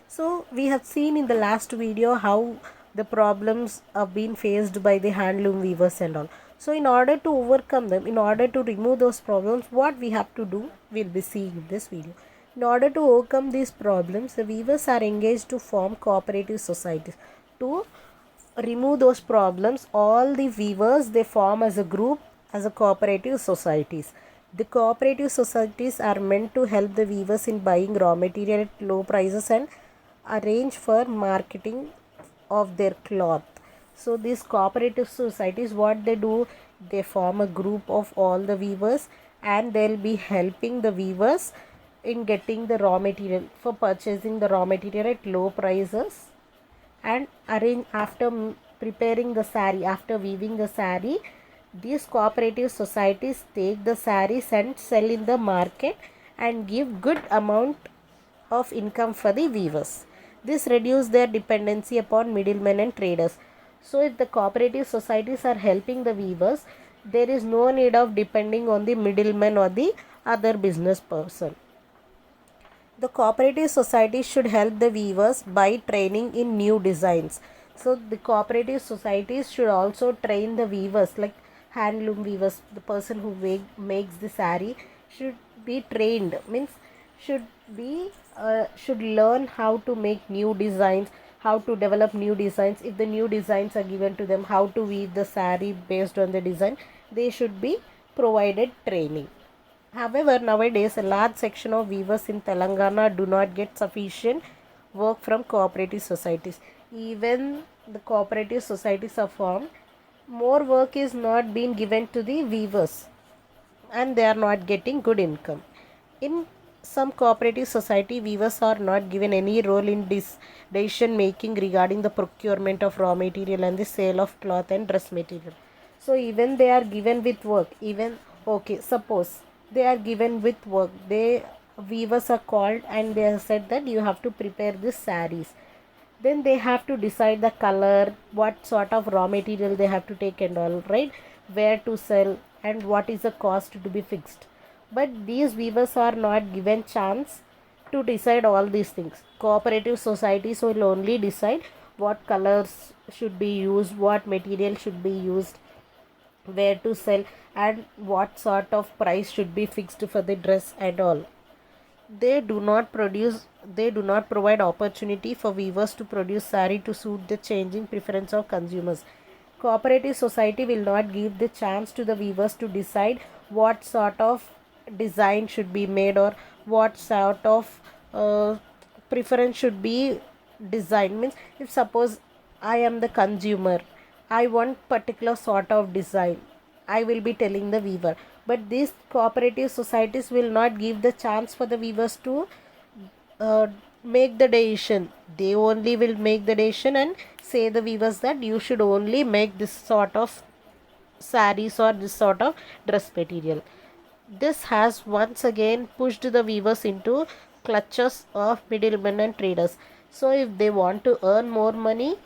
So we have seen in the last video how the problems are being faced by the handloom weavers and all. So in order to overcome them, in order to remove those problems, what we have to do, we'll be seeing in this video. In order to overcome these problems, the weavers are engaged to form cooperative societies. To remove those problems, all the weavers, they form as a group, as a cooperative societies. The cooperative societies are meant to help the weavers in buying raw material at low prices and arrange for marketing of their cloth. So these cooperative societies, what they do, they form a group of all the weavers, and they'll be helping the weavers in getting the raw material, for purchasing the raw material at low prices, and arrange after preparing the sari, after weaving the sari. These cooperative societies take the saris and sell in the market and give good amount of income for the weavers. This reduces their dependency upon middlemen and traders. So if the cooperative societies are helping the weavers, there is no need of depending on the middleman or the other business person. The cooperative society should help the weavers by training in new designs. So the cooperative societies should also train the weavers, like handloom weavers. The person who makes the sari should be trained, means should be should learn how to make new designs, how to develop new designs. If the new designs are given to them, how to weave the sari based on the design, they should be provided training. However, nowadays a large section of weavers in Telangana do not get sufficient work from cooperative societies. Even the cooperative societies are formed, more work is not being given to the weavers, and they are not getting good income. In some cooperative society, weavers are not given any role in this decision making regarding the procurement of raw material and the sale of cloth and dress material. So even they are given with work, even okay, suppose they are given with work, they weavers are called and they are said that you have to prepare this saris. Then they have to decide the color, what sort of raw material they have to take and all, right, where to sell, and what is the cost to be fixed. But these weavers are not given chance to decide all these things. Cooperative societies will only decide what colors should be used, what material should be used, where to sell, and what sort of price should be fixed for the dress and all. They do not provide opportunity for weavers to produce sari to suit the changing preference of consumers. Cooperative society will not give the chance to the weavers to decide what sort of design should be made, or what sort of preference should be designed. Means, if suppose I am the consumer, I want particular sort of design, I will be telling the weaver. But these cooperative societies will not give the chance for the weavers to uh, make the decision. They only will make the decision and say the weavers that you should only make this sort of saris or this sort of dress material. This has once again pushed the weavers into clutches of middlemen and traders. So if they want to earn more money,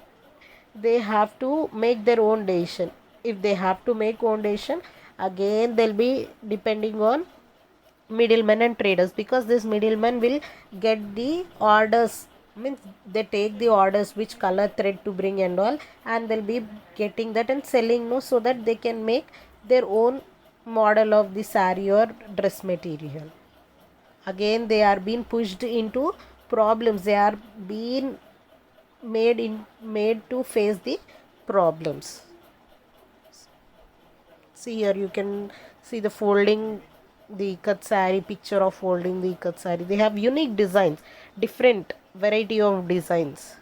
they have to make their own decision. If they have to make own decision, again they'll be depending on middlemen and traders, because this middlemen will get the orders, means they take the orders which color thread to bring and all, and they'll be getting that and selling, no, so that they can make their own model of the sari or dress material. Again they are being pushed into problems, they are being made to face the problems. See here, you can see the folding the ikat sari, picture of folding the ikat sari. They have unique designs, different variety of designs.